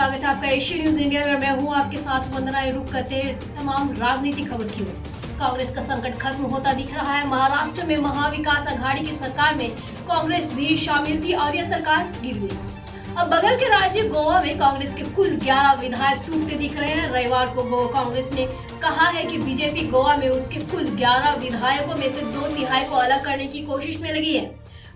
स्वागत है आपका एशिया न्यूज इंडिया में। मैं हूं आपके साथ वंदना। रुक करते हैं तमाम राजनीतिक खबर की ओर। कांग्रेस का संकट खत्म होता दिख रहा है। महाराष्ट्र में महाविकास आघाड़ी की सरकार में कांग्रेस भी शामिल थी और यह सरकार गिर गई। अब बगल के राज्य गोवा में कांग्रेस के कुल 11 विधायक टूटते दिख रहे हैं। रविवार को गोवा कांग्रेस ने कहा है कि बीजेपी गोवा में उसके कुल 11 विधायकों में से 2/3 को अलग करने की कोशिश में लगी है।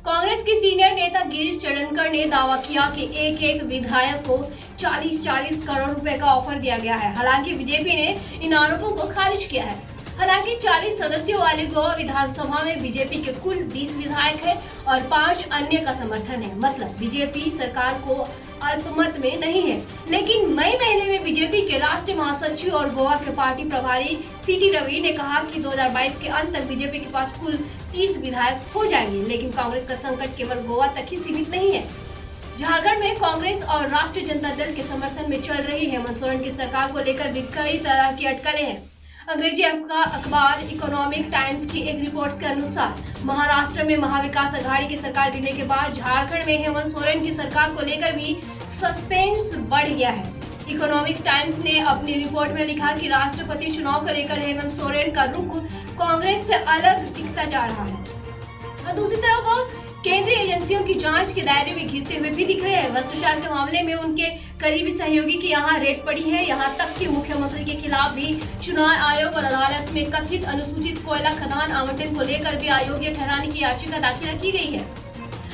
कांग्रेस के सीनियर नेता गिरीश चडनकर ने दावा किया कि एक विधायक को 40-40 करोड़ रुपए का ऑफर दिया गया है। हालांकि बीजेपी ने इन आरोपों को खारिज किया है। हालांकि 40 सदस्यों वाली गोवा विधानसभा में बीजेपी के कुल 20 विधायक है और 5 अन्य का समर्थन है। मतलब बीजेपी सरकार को अल्पमत में नहीं है। लेकिन मई महीने में बीजेपी के राष्ट्रीय महासचिव और गोवा के पार्टी प्रभारी सीटी रवि ने कहा कि 2022 के अंत तक बीजेपी के पास कुल 30 विधायक हो जाएंगे। लेकिन कांग्रेस का संकट केवल गोवा तक ही सीमित नहीं है। झारखंड में कांग्रेस और राष्ट्रीय जनता दल के समर्थन में चल रही हेमंत सोरेन की सरकार को लेकर भी कई तरह की अटकलें हैं। अंग्रेजी अखबार इकोनॉमिक टाइम्स की एक रिपोर्ट के अनुसार महाराष्ट्र में महाविकास आघाड़ी की सरकार गिरने के बाद झारखंड में हेमंत सोरेन की सरकार को लेकर भी सस्पेंस बढ़ गया है। इकोनॉमिक टाइम्स ने अपनी रिपोर्ट में लिखा कि राष्ट्रपति चुनाव को लेकर हेमंत सोरेन का रुख कांग्रेस से अलग दिखता जा रहा है और दूसरी तरफ केंद्रीय एजेंसियों की जांच के दायरे में घिरते हुए भी दिख रहे हैं। भ्रष्टाचार के मामले में उनके करीबी सहयोगी की यहाँ रेड पड़ी है। यहाँ तक कि मुख्यमंत्री के खिलाफ भी चुनाव आयोग और अदालत में कथित अनुसूचित कोयला खदान आवंटन को लेकर भी अयोग्य ठहराने की याचिका दाखिल की गई है।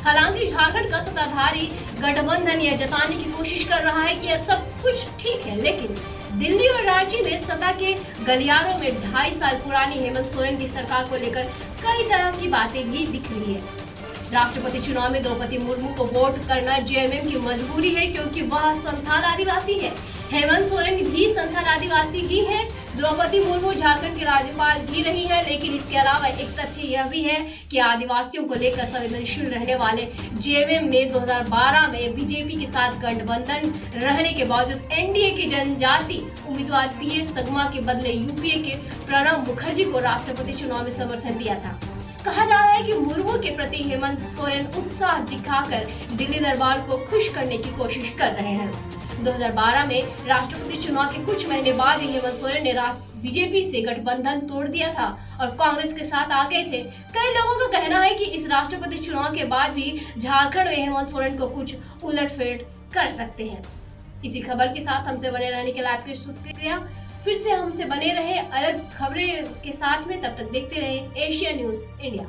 हालांकि झारखंड का सत्ताधारी गठबंधन यह जताने की कोशिश कर रहा है कि यह सब कुछ ठीक है, लेकिन दिल्ली और रांची में सत्ता के गलियारों में 2.5 साल पुरानी हेमंत सोरेन की सरकार को लेकर कई तरह की बातें भी दिख रही है। राष्ट्रपति चुनाव में द्रौपदी मुर्मू को वोट करना जेएमएम की मजबूरी है क्योंकि वह संथाल आदिवासी है। हेमंत सोरेन भी संथाल आदिवासी ही है। द्रौपदी मुर्मू झारखंड की राज्यपाल भी रही है। लेकिन इसके अलावा एक तथ्य यह भी है कि आदिवासियों को लेकर संवेदनशील रहने वाले जेएमएम ने 2012 में बीजेपी के साथ गठबंधन रहने के बावजूद एनडीए के जनजाति उम्मीदवार पीएस संगमा के बदले यूपीए के प्रणब मुखर्जी को राष्ट्रपति चुनाव में समर्थन दिया था। कहा जा रहा है कि मुर्मू के प्रति हेमंत सोरेन उत्साह दिखाकर दिल्ली दरबार को खुश करने की कोशिश कर रहे हैं। 2012 में राष्ट्रपति चुनाव के कुछ महीने बाद ही हेमंत सोरेन ने बीजेपी से गठबंधन तोड़ दिया था और कांग्रेस के साथ आ गए थे। कई लोगों का कहना है कि इस राष्ट्रपति चुनाव के बाद भी झारखंड में हेमंत सोरेन को कुछ उलटफेर कर सकते हैं। इसी खबर के साथ हमसे बने रहने के लिए आपके शुक्रिया। फिर से हमसे बने रहे अलग खबरें के साथ में। तब तक देखते रहे एशिया न्यूज इंडिया।